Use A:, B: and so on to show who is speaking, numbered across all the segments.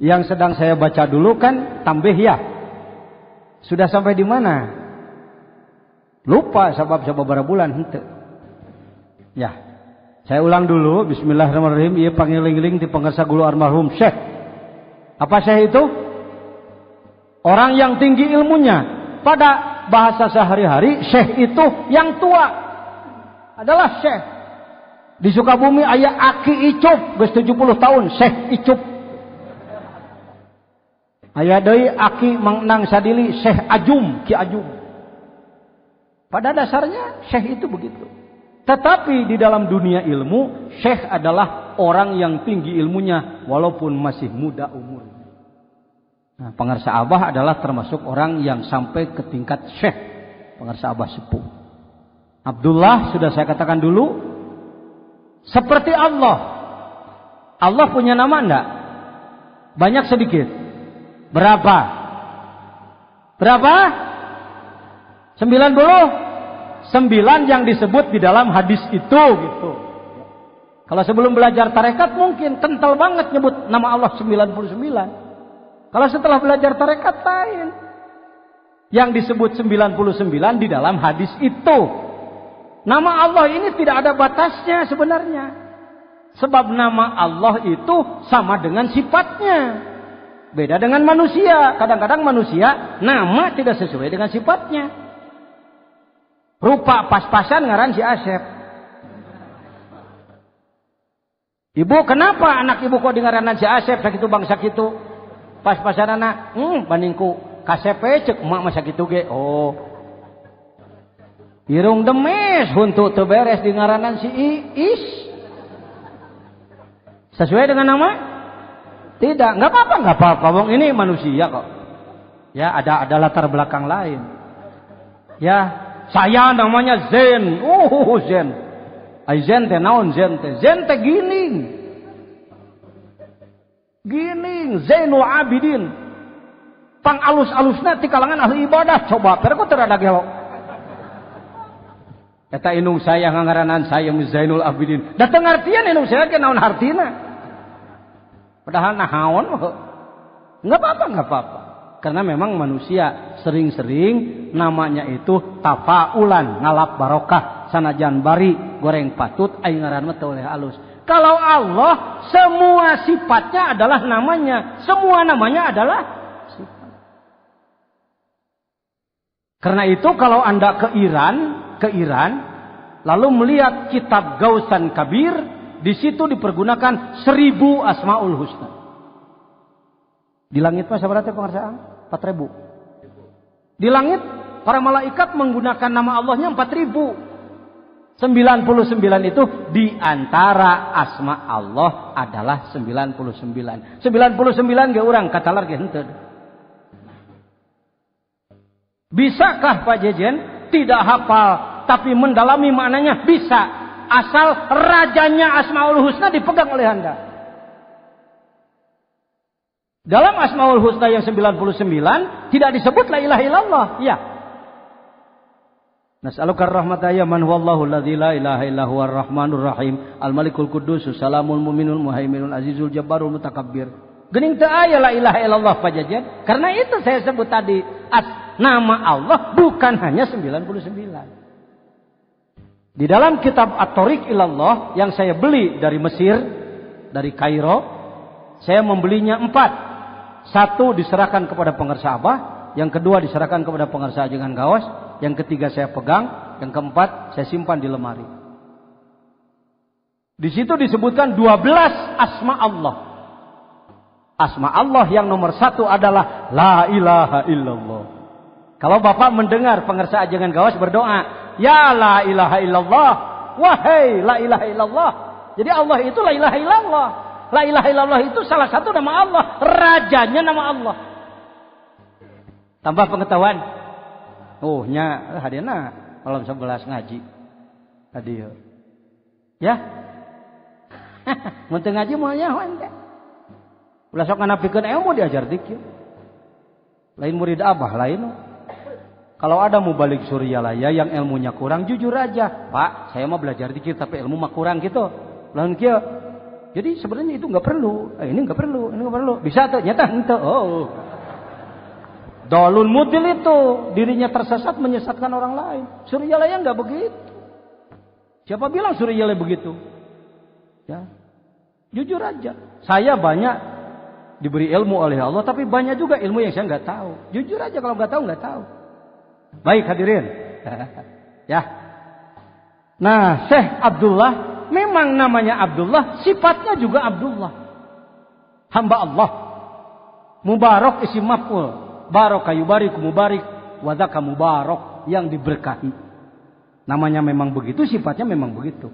A: Yang sedang saya baca dulu kan tambih ya. Sudah sampai di mana? Lupa sebab beberapa bulan henteu. Ya. Saya ulang dulu. Bismillahirrahmanirrahim. Ieu pangiling-iling ti pangarsa guru almarhum Syekh. Apa Syekh itu? Orang yang tinggi ilmunya. Pada bahasa sehari-hari, Syekh itu yang tua. Adalah Syekh. Di Sukabumi aya Aki Icup, geus 70 tahun, Syekh Icup. Aya deui Aki Mang Sadili, Syekh Ajum, Ki Ajum. Pada dasarnya Syekh itu begitu. Tetapi di dalam dunia ilmu, Syekh adalah orang yang tinggi ilmunya walaupun masih muda umurnya. Nah, pengarsa Abah adalah termasuk orang yang sampai ke tingkat Syekh, pengarsa Abah sepuh. Abdullah sudah saya katakan dulu, seperti Allah. Allah punya nama enggak? Banyak sedikit. Berapa? Berapa? 99 yang disebut di dalam hadis itu gitu. Kalau sebelum belajar tarekat mungkin kental banget nyebut nama Allah 99. Kalau setelah belajar tarekat lain. Yang disebut 99 di dalam hadis itu. Nama Allah ini tidak ada batasnya sebenarnya. Sebab nama Allah itu sama dengan sifatnya. Beda dengan manusia. Kadang-kadang manusia nama tidak sesuai dengan sifatnya. Rupa pas-pasan ngaran si Asep. Ibu kenapa anak ibu kok ngaranan si Asep sakitu bang sakitu? Pas-pasan anak, bandingku KCP cek emak masa gitu ge. Oh. Irung demes huntu teu beres di ngaranan si Iis. Sesuai dengan nama? Tidak, enggak apa-apa, wong ini manusia kok. Ya, ada latar belakang lain. Ya, saya namanya Zen. Zen. Ai Zen teh naon Zen teh? Zen teh gining. Gining Zainul Abidin. Pang alus-alusna ti kalangan ahli ibadah coba perko teu ada gelok. Eta inung saya ngangaranan saya Zainul Abidin. Da teu ngartian inung saya ke naon hartina. Padahal nahaon enggak apa-apa. Karena memang manusia sering-sering namanya itu tafaulan, ngalap barokah, sanajan bari, goreng patut aing ngaran mah teu oleh alus. Kalau Allah semua sifatnya adalah namanya. Semua namanya adalah sifat. Karena itu kalau Anda ke Iran, lalu melihat kitab Gausan Kabir, di situ dipergunakan 1000 Asmaul Husna. Di langit mah sabarate pengarsaan? 4000. Di langit para malaikat menggunakan nama Allahnya 4000. 99 itu di antara asma Allah adalah 99. 99 ge urang katalar ge henteu. Bisakah Pak Jejen tidak hafal tapi mendalami maknanya? Bisa. Asal rajanya Asmaul Husna dipegang oleh Anda. Dalam Asmaul Husna yang 99 tidak disebut la ilaha illallah. Ya. Nas'aluka rahmata ya man huwallahu alladzi la ilaha illa huwar rahmanur rahim al-malikul quddus salamul mu'minul muhaiminul azizul jabbarul mutakabbir. Geuning teu aya la ilaha illallah pajajan. Karena itu saya sebut tadi nama Allah bukan hanya 99. Di dalam kitab At-Thariq Ilallah yang saya beli dari Mesir, dari Kairo, saya membelinya 4. 1 diserahkan kepada pengarsa Abah, yang kedua diserahkan kepada pengarsa Ajengan Gaos, yang ketiga saya pegang, yang keempat saya simpan di lemari. Di situ disebutkan 12 asma Allah. Asma Allah yang nomor 1 adalah la ilaha illallah. Kalau Bapak mendengar pengarsa Ajengan Gaos berdoa, ya la ilaha illallah, wahai la ilaha illallah. Jadi Allah itu la ilaha illallah. La ilaha illallah itu salah satu nama Allah, rajanya nama Allah. Tambah pengetahuan. Oh nya hadirna malam 11 ngaji. Hadir. Ya. Mun teu ngaji moal nyahoan teh. Ulah sok nganapikeun ilmu diajar dikit. Lain murid Abah lain. Kalau ada mubalik Suryalaya yang ilmunya kurang, jujur aja. Pak, saya mau belajar dikit tapi ilmu mah kurang gitu. Lain kieu. Jadi sebenarnya itu nggak perlu. Ini nggak perlu, ini nggak perlu. Bisa tuh, nyata ente. Oh. Dalun mudil itu dirinya tersesat menyesatkan orang lain. Suryalaya nggak begitu. Siapa bilang Suryalaya begitu? Ya, jujur aja. Saya banyak diberi ilmu oleh Allah, tapi banyak juga ilmu yang saya nggak tahu. Jujur aja, kalau nggak tahu nggak tahu. Baik hadirin. Ya. Nah, Syekh Abdullah memang namanya Abdullah, sifatnya juga Abdullah. Hamba Allah. Mubarak isim maf'ul. Baraka yubarik mubarik wadaka mubarak, yang diberkahi. Namanya memang begitu, sifatnya memang begitu.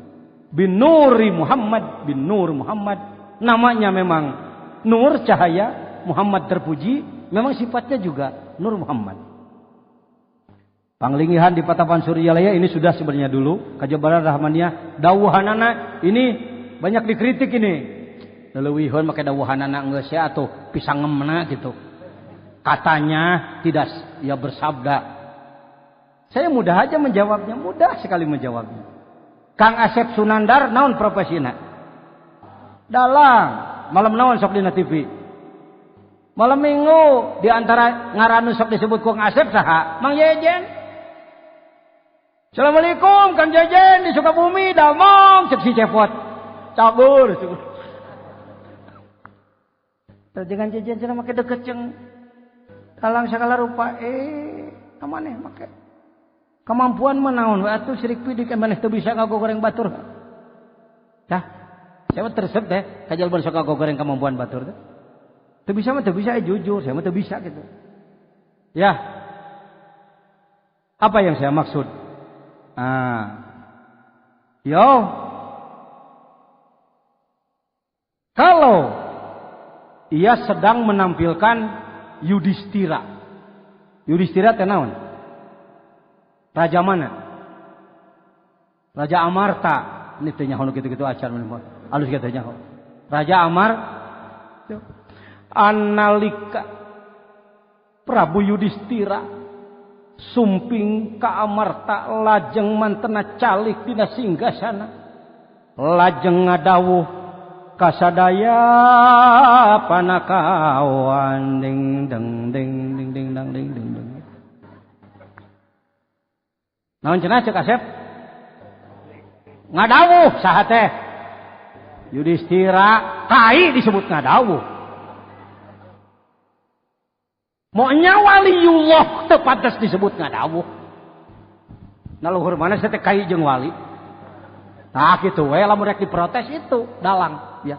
A: Bin Nuri Muhammad, bin Nur Muhammad. Namanya memang Nur, cahaya. Muhammad terpuji, memang sifatnya juga Nur Muhammad. Panglingihan di Patapan Suryalaya ini sudah sebenarnya dulu. Kajabaran Rahmaniyah, dawuhanana ini banyak dikritik ini. Leuwihun make dawuhanana geus ya atuh pisangemna gitu. Katanya tidak ya bersabda. Saya mudah aja menjawabnya, mudah sekali menjawabnya. Kang Asep Sunandar naon profesina? Dalang, malam naon sok dina TV. Malam Minggu di antara ngaran sok disebut Kang Asep saha? Mang Jejen. Assalamualaikum Kang Jejen di Sukabumi, damong cek si cepot. Cabur. Jangan Jejen cenah make deket jeung dalang segala rupa amaneh make kemampuan menaon we atuh sirik pidik maneh teu bisa ngagogoreng batur. Tah, saya tersep teh kajalban sok ngagogoreng kemampuan batur teh. Teu bisa mah teu bisa, jujur saya mah teu bisa gitu. Ya. Apa yang saya maksud? Kalau ia sedang menampilkan Yudhistira. Yudhistira teh naon? Raja mana? Raja Amarta. Ini teh nyaho kitu-kitu acan mun alus kitu nyaho. Raja Amar analika Prabu Yudhistira sumping ka Amarta lajeng mantena calik dina singgasana. Lajeng ngadawuh kasadaya panakawan ding deng ding ding ding dang ding ding ding. Naon cenah cek Asep? Ngadawuh saha teh? Yudhistira kai disebut ngadawuh. Monya waliullah teu pantes disebut ngadawuh. Naluhur mana teh kai jeung wali? Nah gitu we lamun rek diprotes itu dalang ya.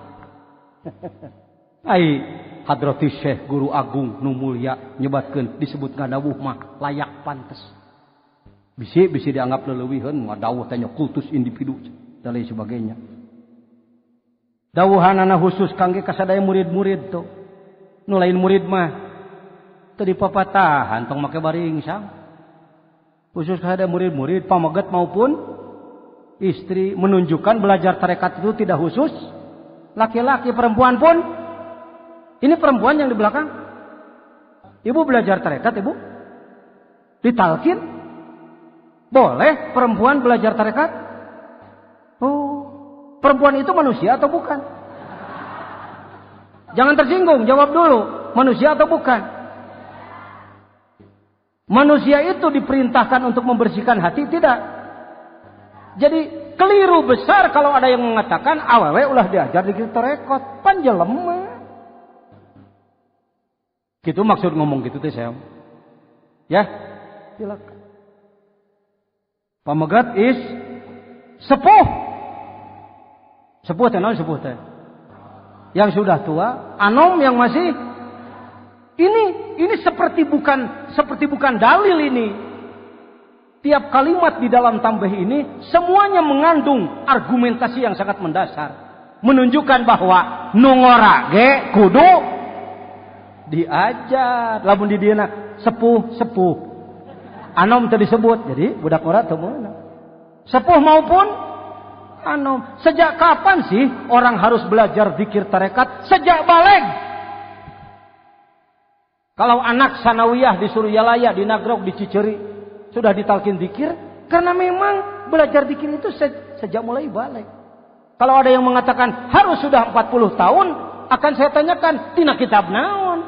A: Ai Hadrati Syekh Guru Agung nu mulia nyebatkeun disebut ngadawuh mah layak pantes. Bisi dianggap leuwihun ngadawuh teh kultus individu dan lain sebagainya. Dawuhanana khusus kangge kasadaya murid-murid tuh. Nu lain murid mah teu dipapatahan tong make baringsang. Khusus kasadaya murid-murid pamaget maupun istri, menunjukkan belajar tarekat itu tidak khusus laki-laki, perempuan pun. Ini perempuan yang di belakang. Ibu belajar tarekat, ibu ditalkin. Boleh perempuan belajar tarekat? Oh, perempuan itu manusia atau bukan? Jangan tersinggung, jawab dulu. Manusia atau bukan? Manusia itu diperintahkan untuk membersihkan hati, tidak? Jadi keliru besar kalau ada yang mengatakan awewe ulah diajar di tarekat, panjelema. Gitu maksud ngomong gitu teh saya. Ya, silakan. Pamagat is sepuh. Sepuh teh naon sepuh teh? Yang sudah tua, anom yang masih ini seperti bukan dalil ini. Tiap kalimat di dalam tambah ini semuanya mengandung argumentasi yang sangat mendasar, menunjukkan bahwa nungora ge kudu diajar. Lamun di dieuna sepuh anom tadi disebut, jadi budak ngora teu meunang. Sepuh maupun anom. Sejak kapan sih orang harus belajar zikir tarekat? Sejak baleg. Kalau anak sanawiyah di Suryalaya, di Nagrog, di Ciceri sudah ditalkin zikir, karena memang belajar zikir itu sejak mulai balik. Kalau ada yang mengatakan harus sudah 40 tahun, akan saya tanyakan, tina kitab naon?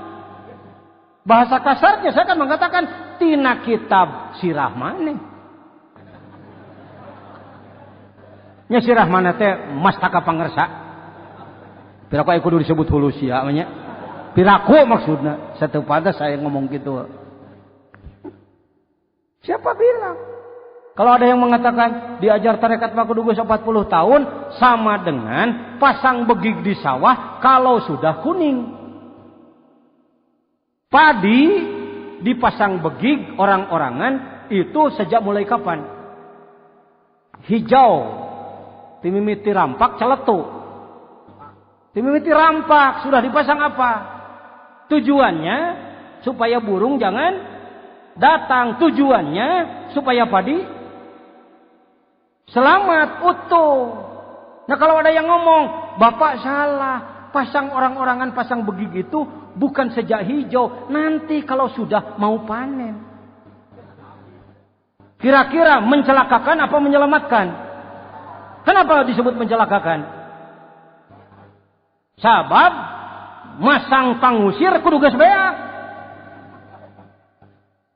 A: Bahasa kasarnya saya akan mengatakan, tina kitab sirah maneh. Nya sirah mana teh mastaka pangersa. Piraku aya kudu disebut hulu sia nya. Piraku maksudna. Satu pantas saya ngomong gitu. Siapa bilang? Kalau ada yang mengatakan diajar tarekat mah kudu 40 tahun sama dengan pasang begig di sawah kalau sudah kuning. Padi dipasang begig orang-orangan itu sejak mulai kapan? Hijau. Timimiti rampak celetuk. Timimiti rampak sudah dipasang apa? Tujuannya supaya burung jangan datang. Tujuannya supaya padi selamat, utuh. Nah kalau ada yang ngomong, Bapak salah, pasang orang-orangan pasang begig itu bukan sejak hijau, nanti kalau sudah mau panen. Kira-kira mencelakakan apa menyelamatkan? Kenapa disebut mencelakakan? Sabab masang pangusir kudu geus beak.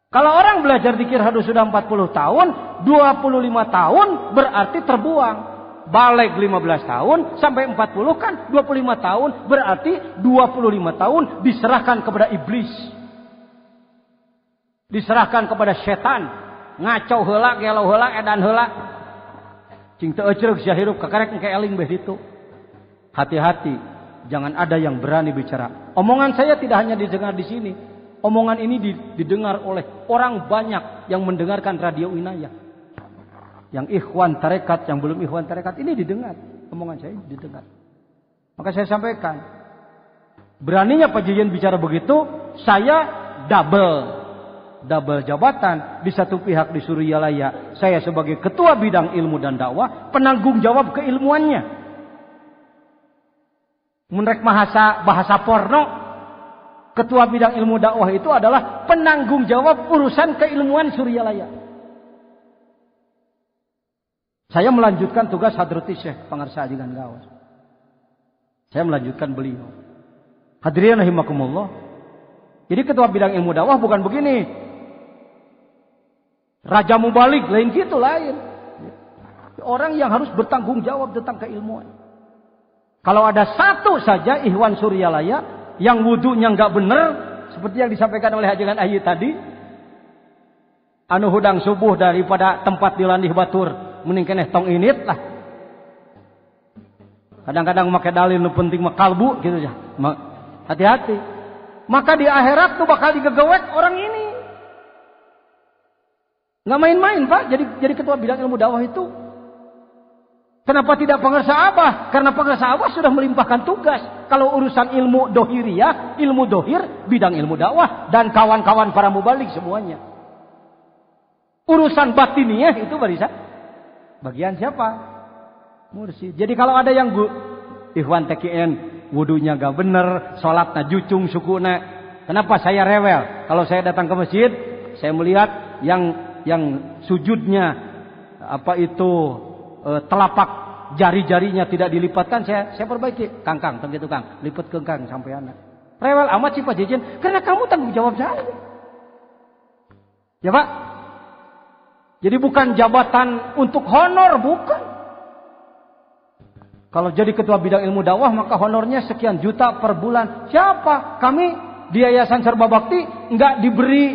A: Kalau orang belajar zikir harus sudah 40 tahun, 25 tahun berarti terbuang. Balik 15 tahun sampai 40 kan 25 tahun berarti 25 tahun diserahkan kepada iblis. Diserahkan kepada setan. Ngacau heula, gelo heula, edan heula. Cing teu ecereuk sia hirup kakarek engke eling beh ditu. Hati-hati, jangan ada yang berani bicara. Omongan saya tidak hanya didengar di sini. Omongan ini didengar oleh orang banyak yang mendengarkan radio Inayah. Yang ikhwan tarekat, yang belum ikhwan tarekat, ini didengar. Omongan saya didengar. Maka saya sampaikan. Beraninya Pak Jijen bicara begitu, saya double jabatan. Di satu pihak di Suryalaya, saya sebagai ketua bidang ilmu dan dakwah, penanggung jawab keilmuannya. Menurut bahasa porno, ketua bidang ilmu dakwah itu adalah penanggung jawab urusan keilmuan Suryalaya. Saya melanjutkan tugas Hadrati Syekh Pangarsa Ajigan Gawas. Saya melanjutkan beliau. Hadirin rahimakumullah. Jadi ketua bidang ilmu dakwah bukan begini. Raja mubalik lain gitu lain. Orang yang harus bertanggung jawab tentang keilmuan. Kalau ada satu saja ikhwan Suryalaya yang wudunya nggak benar, seperti yang disampaikan oleh Hajangan Ayi tadi, anu hudang subuh daripada tempat dilandih batur, mending keneh tong init lah. Kadang-kadang make dalil nu penting mah kalbu gitu ya. Hati-hati. Maka di akhirat tuh bakal digegewek orang ini. Nggak main-main Pak, jadi ketua bidang ilmu dakwah itu. Kenapa tidak pengarsa Abah? Karena pengarsa Abah sudah melimpahkan tugas. Kalau urusan ilmu dohiriyah, ilmu dohir, bidang ilmu dakwah, dan kawan-kawan para mubalik semuanya. Urusan batiniyah itu barisan. Bagian siapa? Mursyid. Jadi kalau ada yang ikhwan TKN, wudunya gak bener, sholatnya jucung sukuna. Kenapa saya rewel? Kalau saya datang ke masjid, saya melihat yang sujudnya apa itu telapak jari-jarinya tidak dilipatkan, saya perbaiki. Kang, begitu Kang, lipat ke Kang sampai anak. Rewel amat sih Pak Jejen, karena kamu tanggung jawab saya. Ya Pak. Jadi bukan jabatan untuk honor, bukan. Kalau jadi ketua bidang ilmu dakwah maka honornya sekian juta per bulan. Siapa? Kami di Yayasan Serba Bakti nggak diberi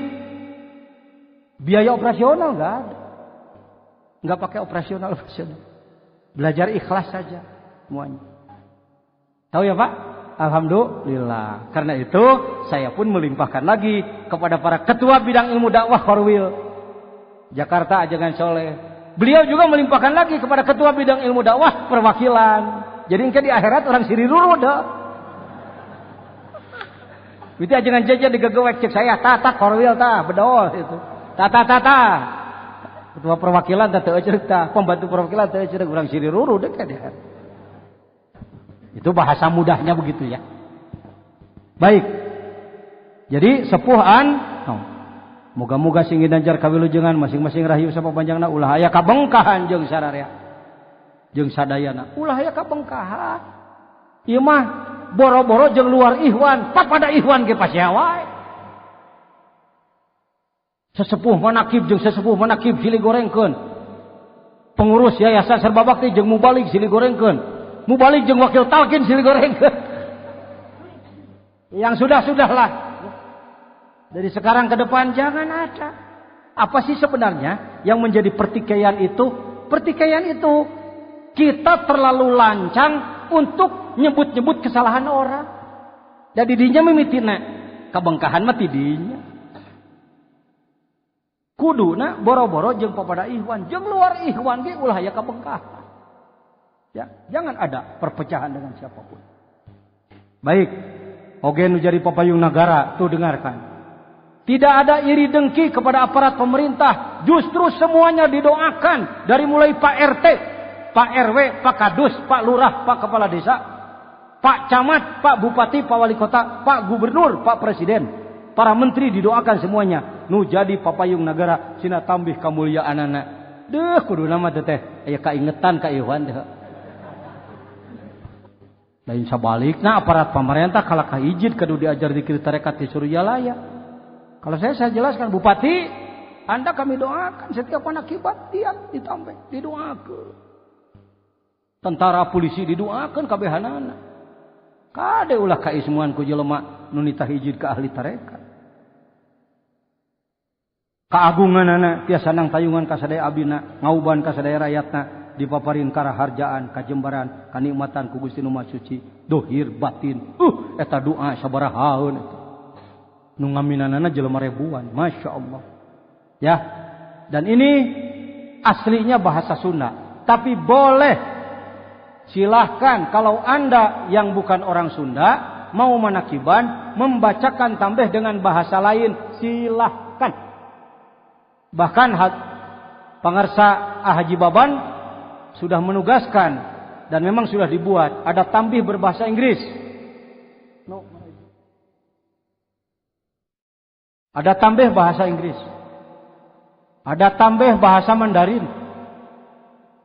A: biaya operasional, nggak ada. Nggak pakai operasional. Belajar ikhlas saja semuanya. Tahu ya Pak? Alhamdulillah. Karena itu saya pun melimpahkan lagi kepada para ketua bidang ilmu dakwah Korwil Jakarta Ajangan Soleh. Beliau juga melimpahkan lagi kepada ketua bidang ilmu dakwah perwakilan. Jadi engke di akhirat orang siriruru dah. Itu ajangan jajan digegewek cek saya tata Korwil tah bedol itu. Tata. Ketua perwakilan teu cerita, pembantu perwakilan teu cerita, urang siriruru deuk dia. Itu bahasa mudahnya begitu ya. Baik. Jadi sepuhan, moga-moga sing ginanjar kawilujengan masing-masing rahayu sapapanjangna ulah aya kabengkahan jeung sararea. jeung sadayana ulah aya kabengkahan. Ieu mah boro-boro jeung luar ihwan, pada ihwan ge pasea wae. Sesepuh manakib jeung sesepuh manakib silih gorengkeun. Pengurus yayasan serba bakti jeung mubalik silih gorengkeun. Mubalik jeung wakil talqin silih gorengkeun. Yang sudah-sudahlah. Dari sekarang ke depan jangan ada. Apa sih sebenarnya yang menjadi pertikaian itu? Pertikaian itu kita terlalu lancang untuk nyebut-nyebut kesalahan orang. Jadi dinya mimitina kabengkahan mah tidinya. Kuduna boro-boro jeung papada ihwan, jeung luar ihwan ge ulah aya kabengkahan. Ya, jangan ada perpecahan dengan siapapun. Baik, oge nu jadi papayung nagara tuh dengarkan. Tidak ada iri dengki kepada aparat pemerintah. Justru semuanya didoakan. Dari mulai Pak RT, Pak RW, Pak Kadus, Pak Lurah, Pak Kepala Desa, Pak Camat, Pak Bupati, Pak Wali Kota, Pak Gubernur, Pak Presiden. Para menteri didoakan semuanya. Nu jadi papayung negara. Sina tambih kamuliaan anak. Deuh kudu nama teteh. Aya kaingetan ka Iwan deh. Lain sabalikna aparat pemerintah kalah kahijid kudu diajar dikir tarekat di Suryalaya. Kalau saya jelaskan, Bupati, Anda kami doakan setiap anak kibat dia ditambah, didoakan. Tentara polisi didoakan kabehanana. Kade ulah kaismuan ku jelema nu nitah hijid ka ahli tarekat. Kaagunganana tiasa nang tayungan ka sadaya abdina, ngauban ka sadaya rakyatna, dipaparin karaharjaan, kajembaran, kanikmatan ku Gusti Nu Maha Suci, dohir batin. Eta doa sabarahaeun eta. Nu ngaminanana jelema ribuan, Masya Allah. Ya, dan ini aslinya bahasa Sunda. Tapi boleh, silahkan kalau Anda yang bukan orang Sunda mau manakiban, membacakan tambah dengan bahasa lain, silahkan. Bahkan pangarsa Haji Baban sudah menugaskan dan memang sudah dibuat ada tambih berbahasa Inggris. Ada tambah bahasa Inggris. Ada tambah bahasa Mandarin.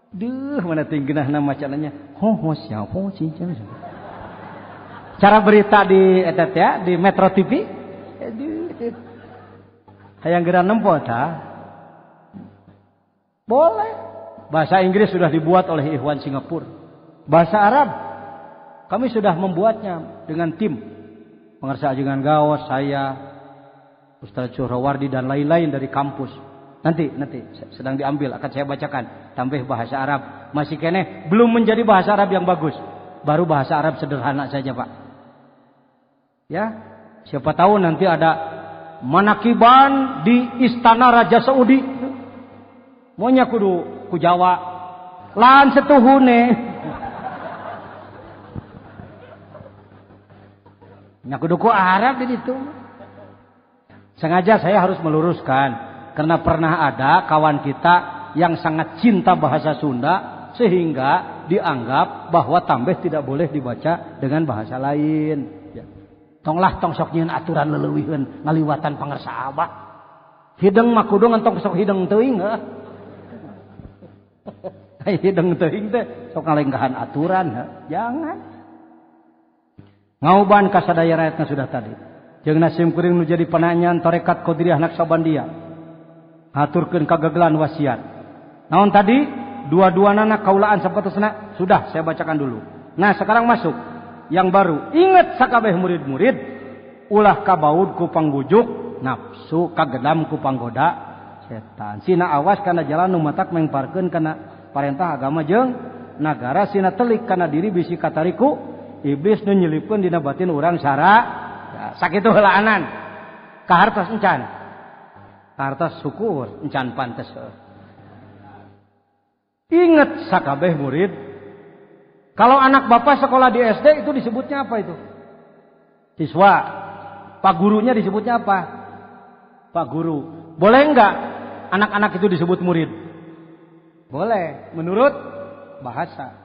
A: Duh, mana tinggenah nama caranya. Cara berita di etat ya, di Metro TV. Hayang geura nempo ta? Boleh. Bahasa Inggris sudah dibuat oleh Ikhwan Singapura. Bahasa Arab kami sudah membuatnya dengan tim. Pengarsa Ajengan Gaos, saya, Ustaz Suhrawardi dan lain-lain dari kampus. Nanti sedang diambil, akan saya bacakan tambah bahasa Arab. Masih kene belum menjadi bahasa Arab yang bagus. Baru bahasa Arab sederhana saja, Pak. Ya, siapa tahu nanti ada manakiban di Istana Raja Saudi. Monya kudu ku Jawa. Lan setuhune. Nya kudu ku Arab di ditu. Sengaja saya harus meluruskan karena pernah ada kawan kita yang sangat cinta bahasa Sunda sehingga dianggap bahwa tambah tidak boleh dibaca dengan bahasa lain. Ya. Tong sok nyieun aturan leuwihkeun ngaliwatan pangarsa Abah. Hideung mah kudu ngantos sok hideung teuing heuh. Hideung teuing teh sok ngalenggahan aturan heuh. Jangan. Ngauban ka sadaya rakyatna sudah tadi. Jeung nasim kuring nu jadi pananyaan tarekat Qadiriyah Naqsabandiyah. Haturkeun kagagalan wasiat. Naon tadi? Dua-duanana kaulaan sapatusna sudah saya bacakan dulu. Nah, sekarang masuk yang baru. Ingat sakabeh murid-murid, ulah kabaud ku pangbujuk nafsu, kagedam ku panggoda setan. Sina awas kana jalan nu matak mengparkeun kana parentah agama jeung nagara, sina telik kana diri bisi katariku iblis nu nyelipkeun dina batin urang sara. Sakitu heulaanan kahartos encan, kahartos syukur encan pantes. Ingat sakabeh murid, kalau anak bapak sekolah di SD itu disebutnya apa itu? Siswa. Pak gurunya disebutnya apa? Pak guru. Boleh enggak anak-anak itu disebut murid? Boleh, menurut bahasa.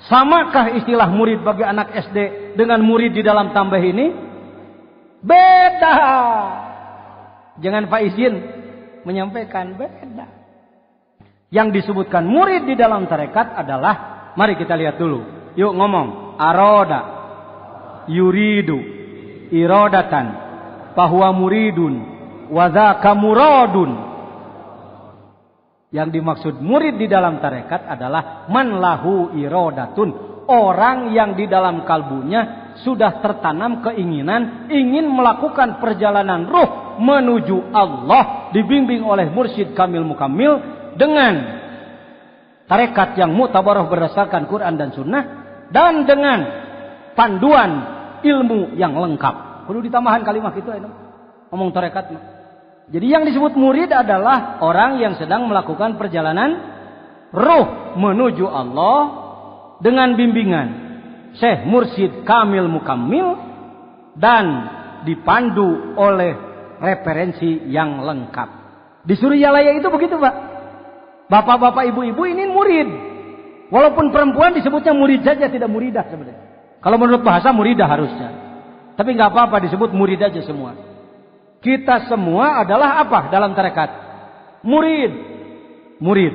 A: Samakah istilah murid bagi anak SD dengan murid di dalam tambah ini? Beda. Jangan Pak izin menyampaikan beda. Yang disebutkan murid di dalam tarekat adalah, mari kita lihat dulu. Yuk ngomong. Aroda, yuridu, irodatan, bahwa muridun, wadzaka muradun. Yang dimaksud murid di dalam tarekat adalah man lahu irodatun. Orang yang di dalam kalbunya sudah tertanam keinginan ingin melakukan perjalanan ruh menuju Allah, dibimbing oleh mursyid kamil mukamil dengan tarekat yang mutabarah berdasarkan Quran dan Sunnah, dan dengan panduan ilmu yang lengkap. Perlu ditambahan kalimat itu ngomong tarekat. Jadi yang disebut murid adalah orang yang sedang melakukan perjalanan ruh menuju Allah dengan bimbingan Syekh Mursyid Kamil Mukammil dan dipandu oleh referensi yang lengkap. Di Suryalaya itu begitu, Pak. Bapak-bapak, ibu-ibu ini murid. Walaupun perempuan disebutnya murid saja, tidak muridah sebenarnya. Kalau menurut bahasa muridah harusnya. Tapi nggak apa-apa, disebut murid aja semua. Kita semua adalah apa dalam tarekat? Murid. Murid.